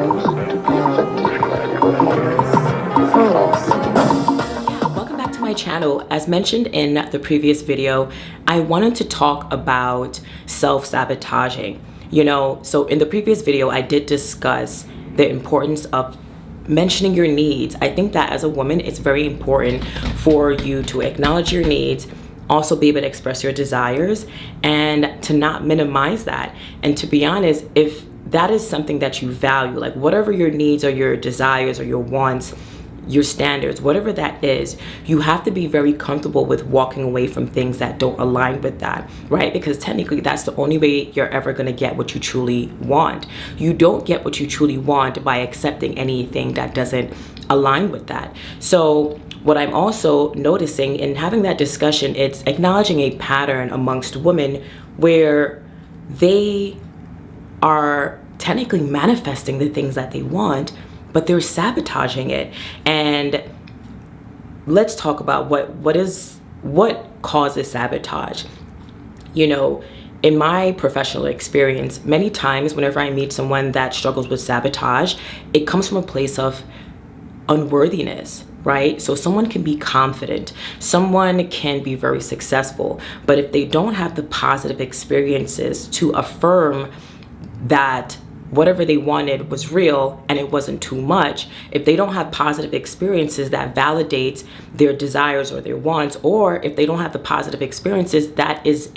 Welcome back to my channel. As mentioned in the previous video, I wanted to talk about self-sabotaging. So in the previous video, I did discuss the importance of mentioning your needs. I think that as a woman, it's very important for you to acknowledge your needs, also be able to express your desires, and to not minimize that. And to be honest, if that is something that you value, like whatever your needs or your desires or your wants, your standards, whatever that is, you have to be very comfortable with walking away from things that don't align with that, right? Because technically that's the only way you're ever going to get what you truly want. You don't get what you truly want by accepting anything that doesn't align with that. So what I'm also noticing in having that discussion, it's acknowledging a pattern amongst women where they are technically manifesting the things that they want, but they're sabotaging it. And let's talk about what causes sabotage. In my professional experience, many times whenever I meet someone that struggles with sabotage, it comes from a place of unworthiness, right? So someone can be confident, someone can be very successful, but if they don't have the positive experiences to affirm that whatever they wanted was real and it wasn't too much, if they don't have positive experiences that validates their desires or their wants, or if they don't have the positive experiences that is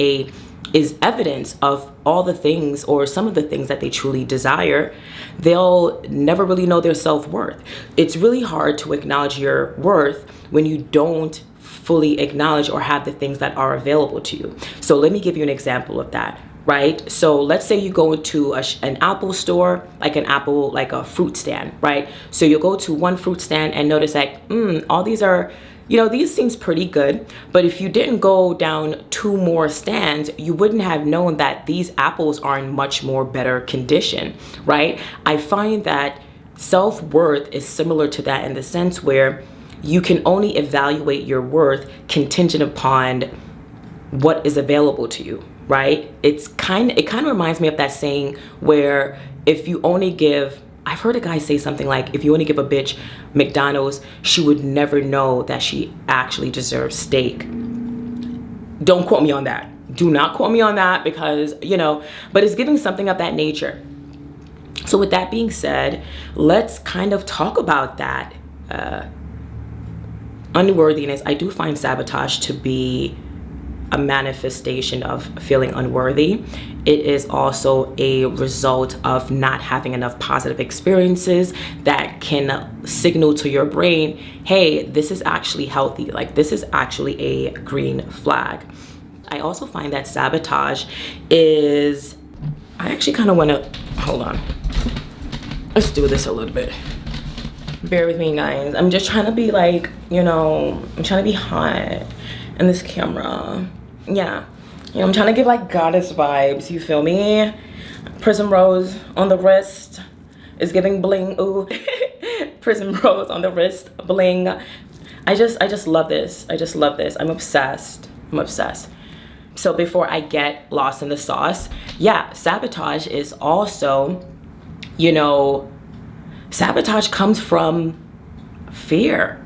evidence of all the things or some of the things that they truly desire, they'll never really know their self-worth. It's really hard to acknowledge your worth when you don't fully acknowledge or have the things that are available to you. So let me give you an example of that. Right? So let's say you go to an apple store, like a fruit stand, right? So you'll go to one fruit stand and notice like, all these are, these seems pretty good. But if you didn't go down 2 more stands, you wouldn't have known that these apples are in much more better condition, right? I find that self-worth is similar to that in the sense where you can only evaluate your worth contingent upon what is available to you. Right? It kind of reminds me of that saying where if you only give, I've heard a guy say something like, if you only give a bitch McDonald's, she would never know that she actually deserves steak. Don't quote me on that. Do not quote me on that because, but it's giving something of that nature. So with that being said, let's kind of talk about that. Unworthiness. I do find sabotage to be a manifestation of feeling unworthy. It is also a result of not having enough positive experiences that can signal to your brain, hey, this is actually healthy. Like this is actually a green flag. I also find that sabotage is, I actually kind of want to, hold on. Let's do this a little bit. Bear with me, guys. I'm just trying to be like, I'm trying to be hot in this camera. Yeah, I'm trying to give like goddess vibes, you feel me? Prism rose on the wrist is giving bling. Ooh. Prism rose on the wrist, bling. I just love this. I just love this. I'm obsessed. So before I get lost in the sauce, yeah, sabotage is also, sabotage comes from fear.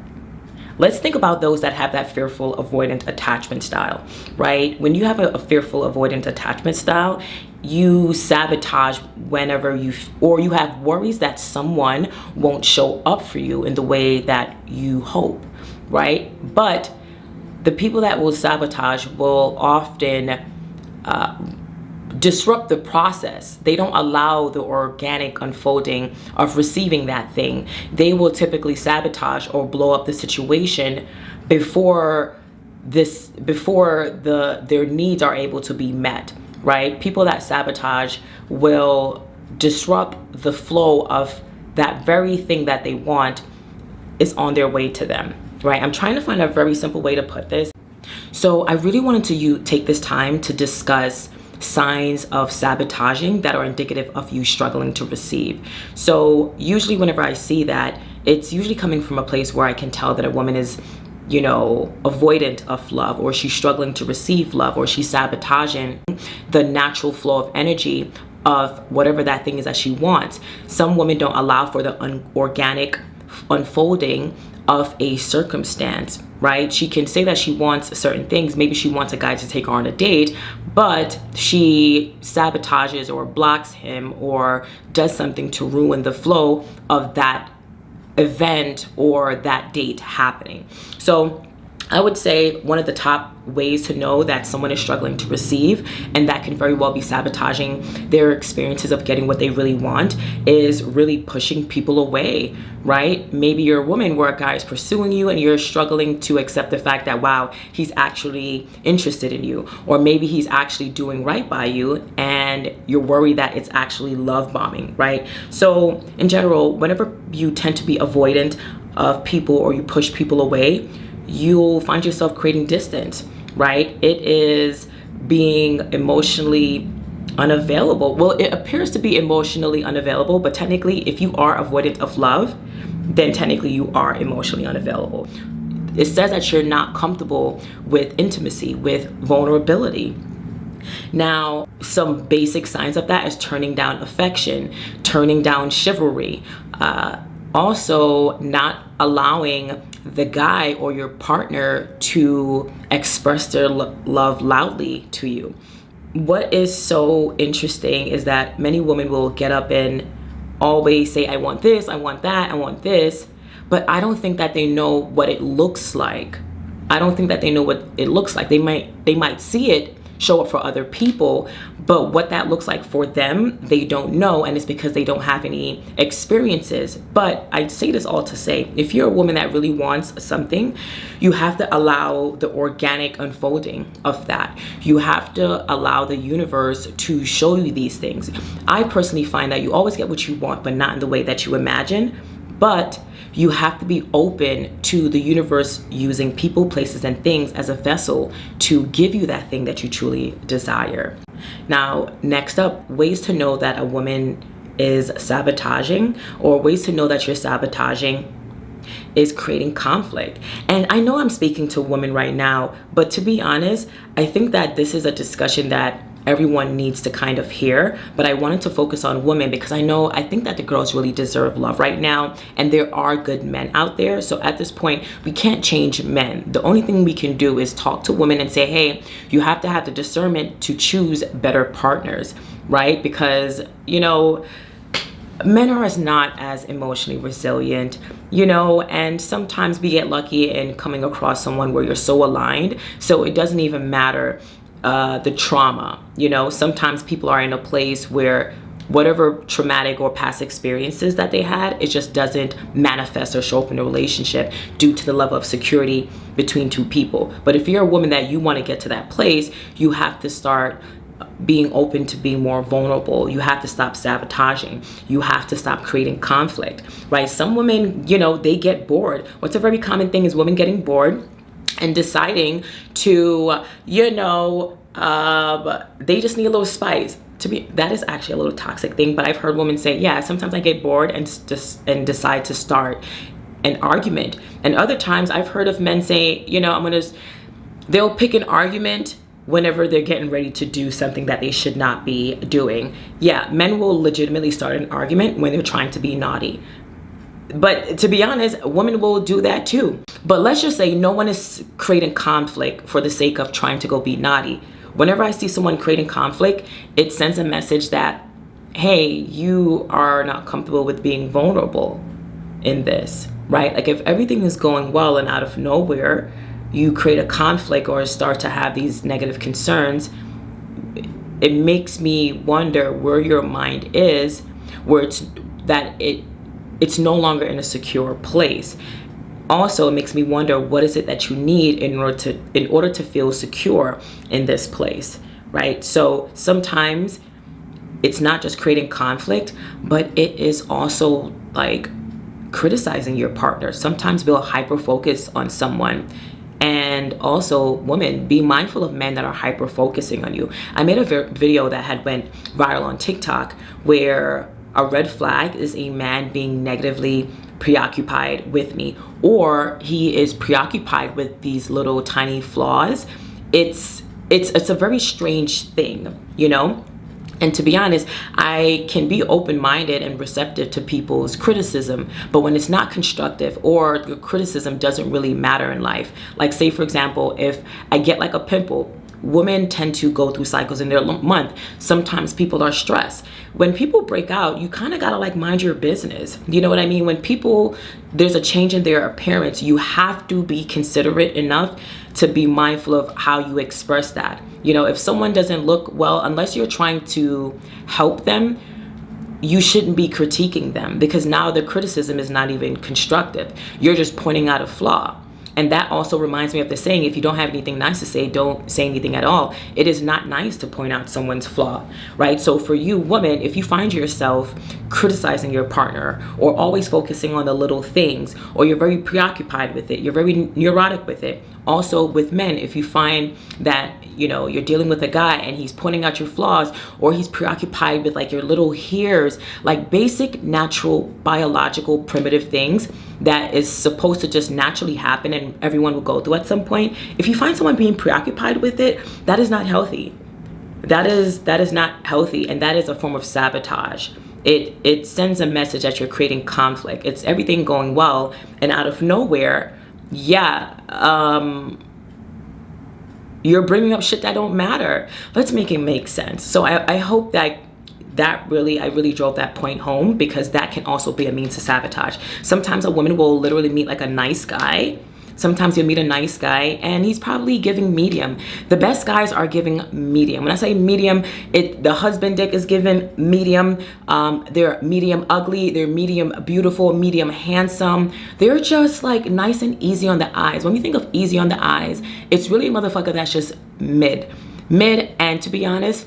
Let's think about those that have that fearful avoidant attachment style, right? When you have a fearful avoidant attachment style, you sabotage whenever you have worries that someone won't show up for you in the way that you hope, right? But the people that will sabotage will often disrupt the process. They don't allow the organic unfolding of receiving that thing. They will typically sabotage or blow up the situation before their needs are able to be met, right? People that sabotage will disrupt the flow of that very thing that they want is on their way to them, right? I'm trying to find a very simple way to put this. So I really wanted to take this time to discuss signs of sabotaging that are indicative of you struggling to receive. So usually whenever I see that, it's usually coming from a place where I can tell that a woman is, avoidant of love, or she's struggling to receive love, or she's sabotaging the natural flow of energy of whatever that thing is that she wants. Some women don't allow for the organic unfolding of a circumstance, right? She can say that she wants certain things. Maybe she wants a guy to take her on a date, but she sabotages or blocks him or does something to ruin the flow of that event or that date happening. So I would say one of the top ways to know that someone is struggling to receive, and that can very well be sabotaging their experiences of getting what they really want, is really pushing people away, right? Maybe you're a woman where a guy is pursuing you and you're struggling to accept the fact that, wow, he's actually interested in you. Or maybe he's actually doing right by you and you're worried that it's actually love bombing, right? So in general, whenever you tend to be avoidant of people or you push people away, you'll find yourself creating distance, right? It is being emotionally unavailable. Well, it appears to be emotionally unavailable, but technically, if you are avoidant of love, then technically you are emotionally unavailable. It says that you're not comfortable with intimacy, with vulnerability. Now, some basic signs of that is turning down affection, turning down chivalry, also not allowing the guy or your partner to express their love loudly to you. What is so interesting is that many women will get up and always say, I want this, I want that, I want this, but I don't think that they know what it looks like. I don't think that they know what it looks like. They might see it show up for other people, but what that looks like for them, they don't know, and it's because they don't have any experiences. But I say this all to say, if you're a woman that really wants something, you have to allow the organic unfolding of that. You have to allow the universe to show you these things. I personally find that you always get what you want, but not in the way that you imagine. But you have to be open to the universe using people, places, and things as a vessel to give you that thing that you truly desire. Now, next up, ways to know that a woman is sabotaging, or ways to know that you're sabotaging, is creating conflict. And I know I'm speaking to women right now, but to be honest, I think that this is a discussion that everyone needs to kind of hear, but I wanted to focus on women because I think that the girls really deserve love right now, and there are good men out there. So at this point, we can't change men. The only thing we can do is talk to women and say, hey, you have to have the discernment to choose better partners, right? Because, men are not as emotionally resilient, and sometimes we get lucky in coming across someone where you're so aligned, so it doesn't even matter the trauma. Sometimes people are in a place where whatever traumatic or past experiences that they had, it just doesn't manifest or show up in a relationship due to the level of security between two people. But if you're a woman that you want to get to that place, you have to start being open to being more vulnerable. You have to stop sabotaging. You have to stop creating conflict, right? Some women, they get bored. What's a very common thing is women getting bored and deciding to, they just need a little spice. That is actually a little toxic thing, but I've heard women say, yeah, sometimes I get bored and decide to start an argument. And other times I've heard of men say, they'll pick an argument whenever they're getting ready to do something that they should not be doing. Yeah, men will legitimately start an argument when they're trying to be naughty. But to be honest, women will do that too. But let's just say no one is creating conflict for the sake of trying to go be naughty. Whenever I see someone creating conflict, it sends a message that, hey, you are not comfortable with being vulnerable in this, right? Like if everything is going well and out of nowhere, you create a conflict or start to have these negative concerns, it makes me wonder where your mind is, where it's no longer in a secure place. Also, it makes me wonder, what is it that you need in order to feel secure in this place, right? So sometimes it's not just creating conflict, but it is also like criticizing your partner. Sometimes we'll hyper focus on someone. And also, women, be mindful of men that are hyper focusing on you. I made a video that had went viral on TikTok where a red flag is a man being negatively preoccupied with me, or he is preoccupied with these little tiny flaws. It's a very strange thing, And to be honest, I can be open-minded and receptive to people's criticism, but when it's not constructive or your criticism doesn't really matter in life, like say for example, if I get like a pimple, women tend to go through cycles in their month. Sometimes people are stressed. When people break out, you kind of gotta like mind your business. You know what I mean? When people, there's a change in their appearance, you have to be considerate enough to be mindful of how you express that. You know, if someone doesn't look well, unless you're trying to help them, you shouldn't be critiquing them, because now the criticism is not even constructive. You're just pointing out a flaw. And that also reminds me of the saying, if you don't have anything nice to say, don't say anything at all. It is not nice to point out someone's flaw, right? So for you, woman, if you find yourself criticizing your partner or always focusing on the little things, or you're very preoccupied with it, you're very neurotic with it. Also with men, if you find that, you know, you're dealing with a guy and he's pointing out your flaws, or he's preoccupied with like your little hairs, like basic, natural, biological, primitive things that is supposed to just naturally happen and everyone will go through at some point. If you find someone being preoccupied with it, that is not healthy. That is not healthy, and that is a form of sabotage. It sends a message that you're creating conflict. It's everything going well, and out of nowhere, you're bringing up shit that don't matter. Let's make it make sense. So I hope that I really drove that point home, because that can also be a means to sabotage. Sometimes a woman will literally meet like a nice guy. Sometimes you'll meet a nice guy and he's probably giving medium. The best guys are giving medium. When I say medium, the husband dick is given medium. They're medium ugly, they're medium beautiful, medium handsome. They're just like nice and easy on the eyes. When we think of easy on the eyes, it's really a motherfucker that's just mid. And to be honest,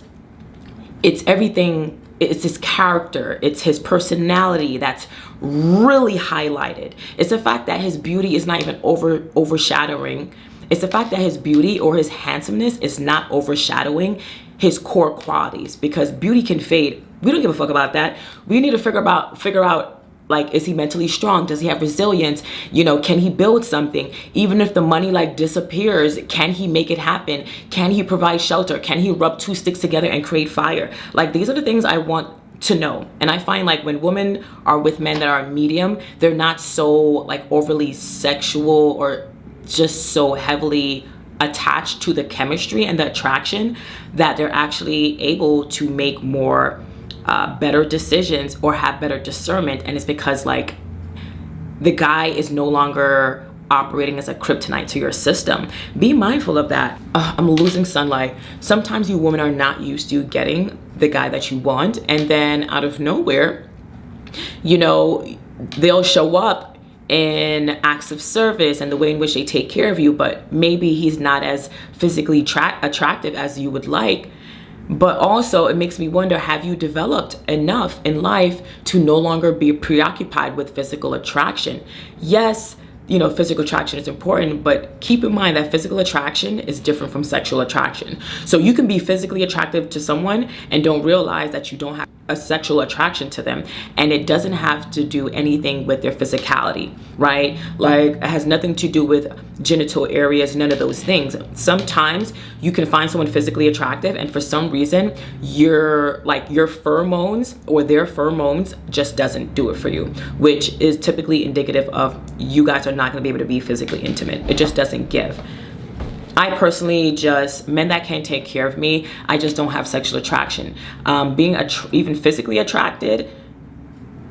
it's everything. It's his character, it's his personality that's really highlighted. It's the fact that his beauty is not even overshadowing. It's the fact that his beauty or his handsomeness is not overshadowing his core qualities, because beauty can fade. We don't give a fuck about that. We need to figure out, like, is he mentally strong? Does he have resilience? You know, can he build something? Even if the money like disappears, can he make it happen? Can he provide shelter? Can he rub two sticks together and create fire? Like, these are the things I want to know. And I find like when women are with men that are medium, they're not so like overly sexual or just so heavily attached to the chemistry and the attraction, that they're actually able to make more better decisions or have better discernment. And it's because like the guy is no longer operating as a kryptonite to your system. Be mindful of that. I'm losing sunlight. Sometimes you women are not used to getting the guy that you want, and then out of nowhere, you know, they'll show up in acts of service and the way in which they take care of you, but maybe he's not as physically attractive as you would like. But also it makes me wonder, have you developed enough in life to no longer be preoccupied with physical attraction? Yes, you know, physical attraction is important, but keep in mind that physical attraction is different from sexual attraction. So you can be physically attractive to someone and don't realize that you don't have a sexual attraction to them, and it doesn't have to do anything with their physicality, right? Like, it has nothing to do with genital areas, none of those things. Sometimes you can find someone physically attractive and for some reason your pheromones or their pheromones just doesn't do it for you, which is typically indicative of you guys are not going to be able to be physically intimate. It just doesn't give. I personally men that can't take care of me, I just don't have sexual attraction. Being even physically attracted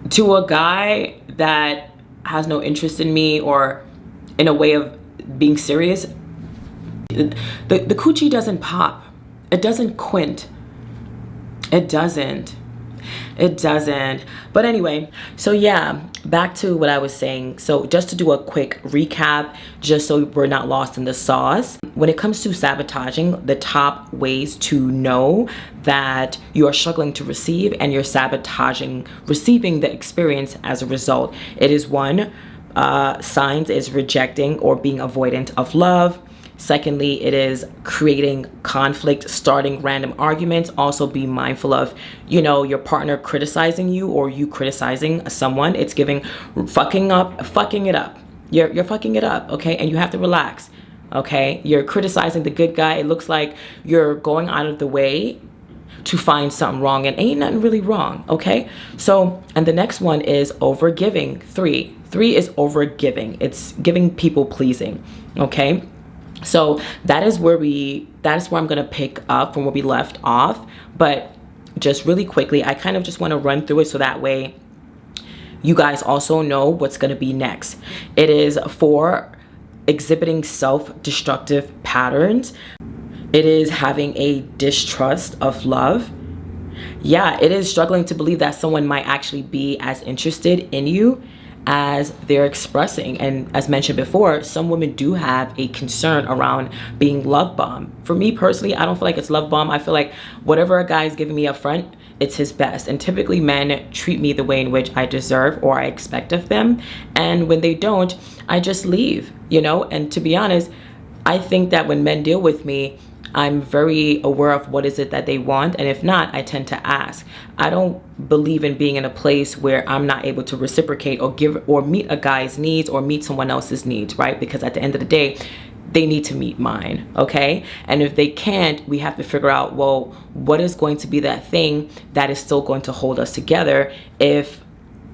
to a guy that has no interest in me or in a way of being serious, the coochie doesn't pop. It doesn't quint. It doesn't. But anyway, so yeah, back to what I was saying. So just to do a quick recap, just so we're not lost in the sauce. When it comes to sabotaging, the top ways to know that you are struggling to receive and you're sabotaging receiving the experience as a result. It is one, signs is rejecting or being avoidant of love. Secondly, it is creating conflict, starting random arguments. Also be mindful of, you know, your partner criticizing you or you criticizing someone. It's giving fucking it up. You're fucking it up, okay? And you have to relax, okay? You're criticizing the good guy. It looks like you're going out of the way to find something wrong, and ain't nothing really wrong, okay? So, and the next one is overgiving. Three is overgiving. It's giving people pleasing, okay? So that is where I'm gonna pick up from where we left off. But just really quickly, I kind of just want to run through it so that way you guys also know what's gonna be next. It is for exhibiting self-destructive patterns. It is having a distrust of love. Yeah, it is struggling to believe that someone might actually be as interested in you as they're expressing. And as mentioned before, some women do have a concern around being love bombed. For me personally, I don't feel like it's love bomb. I feel like whatever a guy is giving me up front, it's his best. And typically men treat me the way in which I deserve or I expect of them. And when they don't, I just leave, you know? And to be honest, I think that when men deal with me, I'm very aware of what is it that they want, and if not, I tend to ask. I don't believe in being in a place where I'm not able to reciprocate or give or meet a guy's needs or meet someone else's needs, right? Because at the end of the day, they need to meet mine, okay? And if they can't, we have to figure out, well, what is going to be that thing that is still going to hold us together if,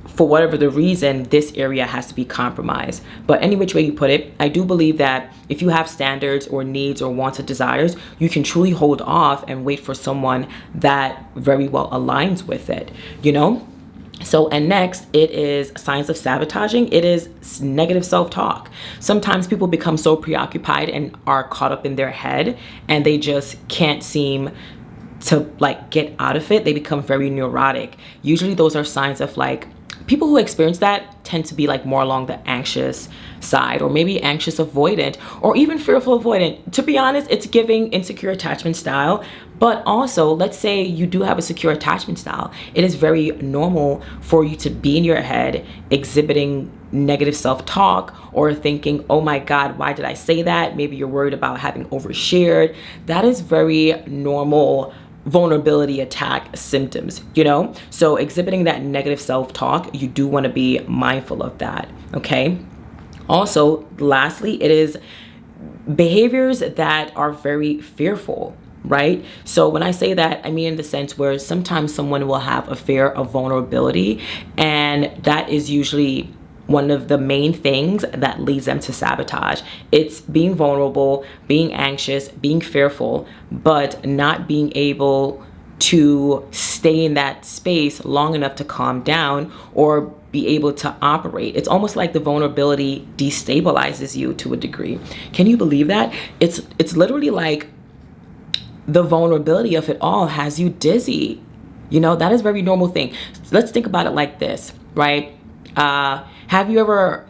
for whatever the reason, this area has to be compromised. But any which way you put it, I do believe that if you have standards or needs or wants or desires, you can truly hold off and wait for someone that very well aligns with it, you know? So, and next, it is signs of sabotaging. It is negative self-talk. Sometimes people become so preoccupied and are caught up in their head, and they just can't seem to like get out of it. They become very neurotic. Usually those are signs of like, people who experience that tend to be like more along the anxious side, or maybe anxious avoidant, or even fearful avoidant. To be honest, it's giving insecure attachment style. But also, let's say you do have a secure attachment style. It is very normal for you to be in your head exhibiting negative self-talk or thinking, oh my God, why did I say that? Maybe you're worried about having overshared. That is very normal vulnerability attack symptoms, you know? So exhibiting that negative self-talk, you do want to be mindful of that, okay? Also, lastly, it is behaviors that are very fearful, right? So when I say that, I mean in the sense where sometimes someone will have a fear of vulnerability, and that is usually one of the main things that leads them to sabotage. It's being vulnerable, being anxious, being fearful, but not being able to stay in that space long enough to calm down or be able to operate. It's almost like the vulnerability destabilizes you to a degree. Can you believe that? It's literally like the vulnerability of it all has you dizzy. You know, that is a very normal thing. Let's think about it like this, right? Have you ever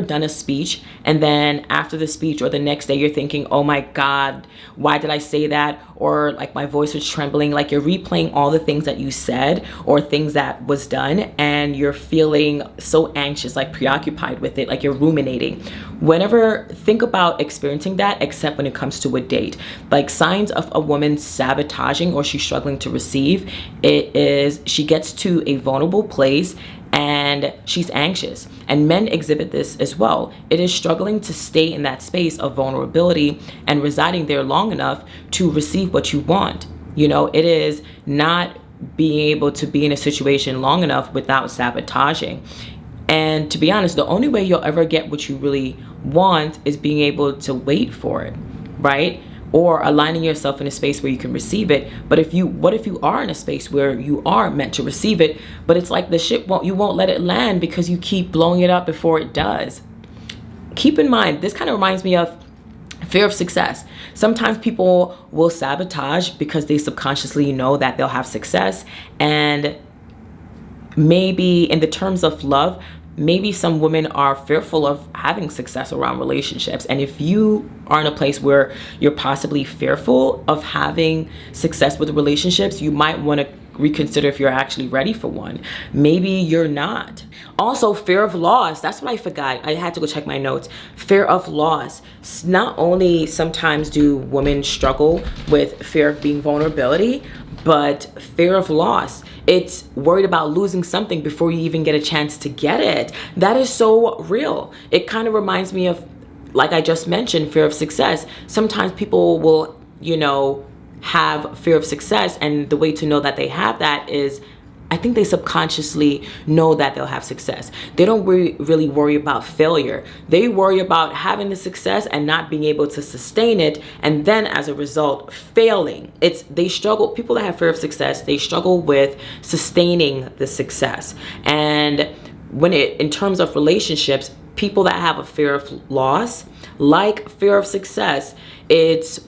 done a speech, and then after the speech or the next day you're thinking, oh my God, why did I say that? Or like my voice was trembling, like you're replaying all the things that you said or things that was done, and you're feeling so anxious, like preoccupied with it, like you're ruminating. Think about experiencing that, except when it comes to a date. Like signs of a woman sabotaging or she's struggling to receive, it is she gets to a vulnerable place and she's anxious. And men exhibit this as well. It is struggling to stay in that space of vulnerability and residing there long enough to receive what you want. You know, it is not being able to be in a situation long enough without sabotaging. And to be honest, the only way you'll ever get what you really want is being able to wait for it, right? Or aligning yourself in a space where you can receive it. But what if you are in a space where you are meant to receive it, but it's like the ship you won't let it land because you keep blowing it up before it does? Keep in mind, this kind of reminds me of fear of success. Sometimes people will sabotage because they subconsciously know that they'll have success, and maybe in the terms of love, maybe some women are fearful of having success around relationships. And if you are in a place where you're possibly fearful of having success with relationships, you might want to reconsider if you're actually ready for one. Maybe you're not. Also, fear of loss. That's what I forgot. I had to go check my notes. Fear of loss. Not only sometimes do women struggle with fear of being vulnerability, but fear of loss. It's worried about losing something before you even get a chance to get it. That is so real. It kind of reminds me of, like I just mentioned, fear of success. Sometimes people will, you know, have fear of success, and the way to know that they have that is, I think they subconsciously know that they'll have success. They don't really worry about failure. They worry about having the success and not being able to sustain it, and then as a result, failing. They struggle. People that have fear of success, they struggle with sustaining the success. And in terms of relationships, people that have a fear of loss, like fear of success, it's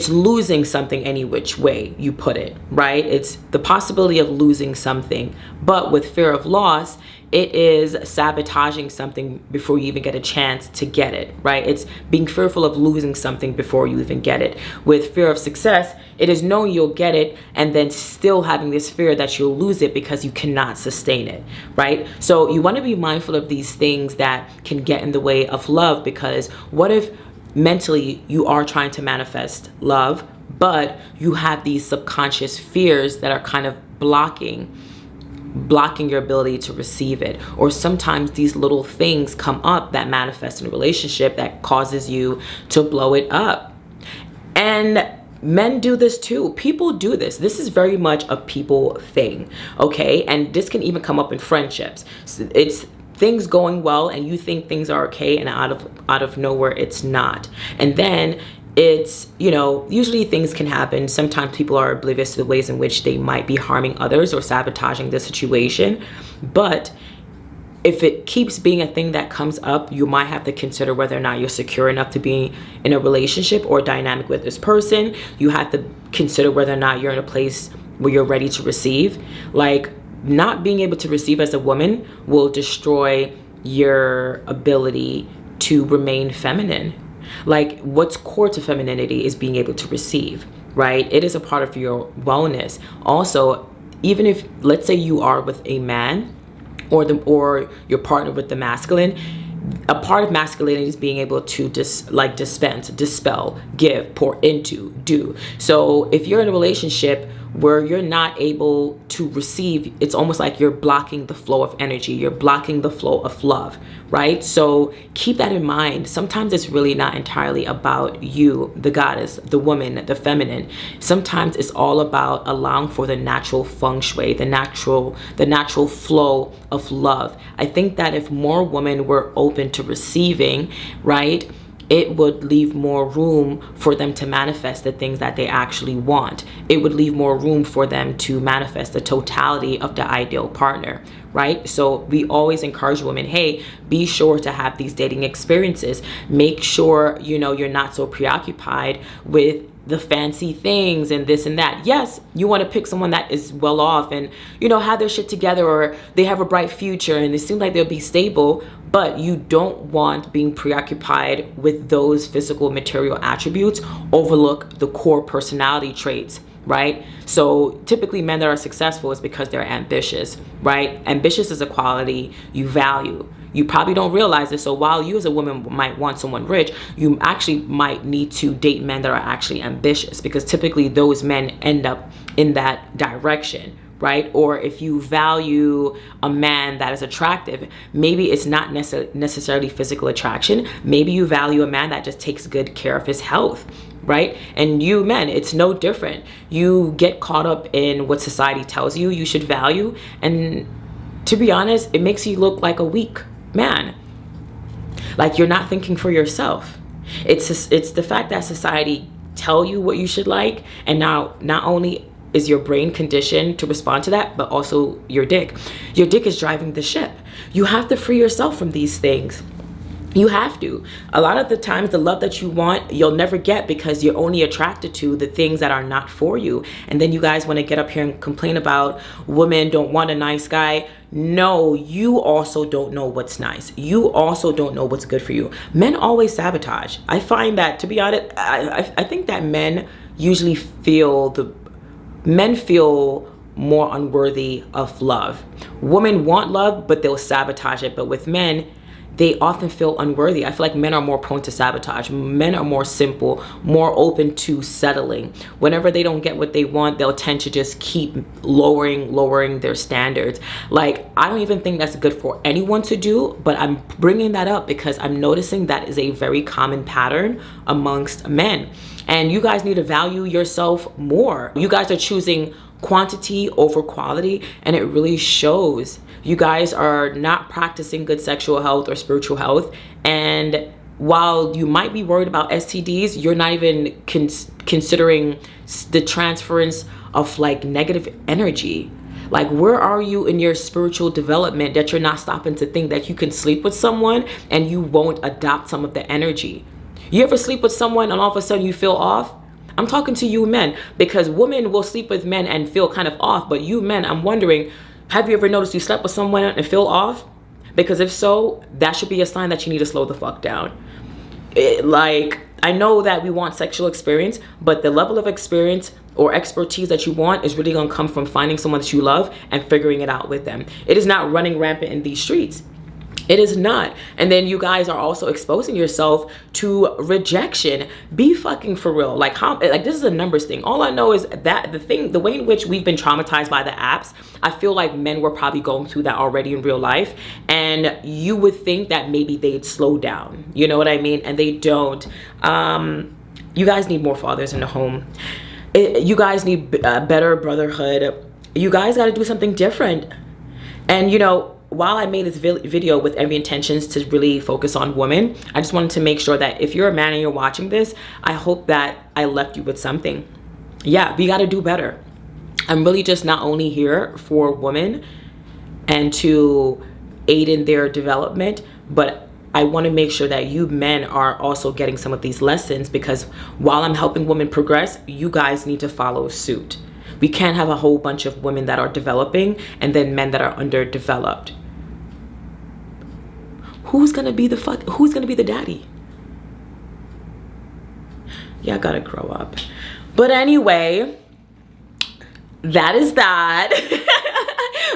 losing something any which way you put it, right? It's the possibility of losing something. But with fear of loss, it is sabotaging something before you even get a chance to get it, right? It's being fearful of losing something before you even get it. With fear of success, it is knowing you'll get it and then still having this fear that you'll lose it because you cannot sustain it, right? So you want to be mindful of these things that can get in the way of love, because what if mentally you are trying to manifest love, but you have these subconscious fears that are kind of blocking your ability to receive it? Or sometimes these little things come up that manifest in a relationship that causes you to blow it up. And men do this too. People do this. This is very much a people thing, okay? And this can even come up in friendships. It's things going well and you think things are okay, and out of nowhere it's not. And then it's, usually things can happen. Sometimes people are oblivious to the ways in which they might be harming others or sabotaging the situation. But if it keeps being a thing that comes up, you might have to consider whether or not you're secure enough to be in a relationship or dynamic with this person. You have to consider whether or not you're in a place where you're ready to receive. Like, not being able to receive as a woman will destroy your ability to remain feminine. Like, what's core to femininity is being able to receive, right? It is a part of your wellness. Also, even if, let's say you are with a man or your partner with the masculine, a part of masculinity is being able to dispense, dispel, give, pour into, do. So if you're in a relationship where you're not able to receive, it's almost like you're blocking the flow of energy. You're blocking the flow of love, right? So keep that in mind. Sometimes it's really not entirely about you, the goddess, the woman, the feminine. Sometimes it's all about allowing for the natural feng shui, the natural flow of love. I think that if more women were open to receiving, right, it would leave more room for them to manifest the things that they actually want. It would leave more room for them to manifest the totality of the ideal partner, right? So we always encourage women, hey, be sure to have these dating experiences. Make sure, you're not so preoccupied with the fancy things and this and that. Yes, you want to pick someone that is well off and, have their shit together, or they have a bright future and they seem like they'll be stable, but you don't want being preoccupied with those physical material attributes overlook the core personality traits, right? So typically men that are successful is because they're ambitious, right? Ambitious is a quality you value. You probably don't realize this. So while you as a woman might want someone rich, you actually might need to date men that are actually ambitious, because typically those men end up in that direction, right? Or if you value a man that is attractive, maybe it's not necessarily physical attraction. Maybe you value a man that just takes good care of his health, right? And you men, it's no different. You get caught up in what society tells you should value, and to be honest, it makes you look like a weak man, like you're not thinking for yourself. It's the fact that society tell you what you should like, and now not only is your brain conditioned to respond to that, but also your dick is driving the ship. You have to free yourself from these things. You have to. A lot of the times the love that you want, you'll never get, because you're only attracted to the things that are not for you. And then you guys want to get up here and complain about women don't want a nice guy. No, you also don't know what's nice. You also don't know what's good for you. Men always sabotage. I find that, to be honest, I think that men usually feel more unworthy of love. Women want love, but they'll sabotage it. But with men, they often feel unworthy. I feel like men are more prone to sabotage. Men are more simple, more open to settling. Whenever they don't get what they want, they'll tend to just keep lowering their standards. Like, I don't even think that's good for anyone to do, but I'm bringing that up because I'm noticing that is a very common pattern amongst men. And you guys need to value yourself more. You guys are choosing quantity over quality, and it really shows. You guys are not practicing good sexual health or spiritual health, and while you might be worried about STDs, you're not even considering the transference of like negative energy. Like, where are you in your spiritual development that you're not stopping to think that you can sleep with someone and you won't adopt some of the energy? You ever sleep with someone and all of a sudden you feel off? I'm talking to you men, because women will sleep with men and feel kind of off, but you men, I'm wondering, have you ever noticed you slept with someone and feel off? Because if so, that should be a sign that you need to slow the fuck down. Like, I know that we want sexual experience, but the level of experience or expertise that you want is really gonna come from finding someone that you love and figuring it out with them. It is not running rampant in these streets. It is not. And then you guys are also exposing yourself to rejection. Be fucking for real. Like, how, like, this is a numbers thing. All I know is that the way in which we've been traumatized by the apps, I feel like men were probably going through that already in real life. And you would think that maybe they'd slow down. You know what I mean? And they don't. You guys need more fathers in the home. You guys need better brotherhood. You guys got to do something different. And, you know, while I made this video with every intentions to really focus on women, I just wanted to make sure that if you're a man and you're watching this, I hope that I left you with something. Yeah, we got to do better. I'm really just not only here for women and to aid in their development, but I want to make sure that you men are also getting some of these lessons, because while I'm helping women progress, you guys need to follow suit. We can't have a whole bunch of women that are developing and then men that are underdeveloped. Who's gonna be the daddy? Yeah, I gotta grow up. But anyway, that is that.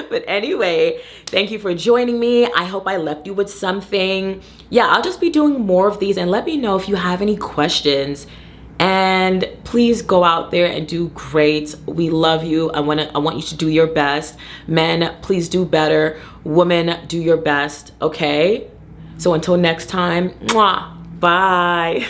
But anyway, thank you for joining me. I hope I left you with something. Yeah, I'll just be doing more of these, and let me know if you have any questions. And please go out there and do great. We love you. I want you to do your best. Men, please do better. Women, do your best, okay? So until next time, mwah, bye.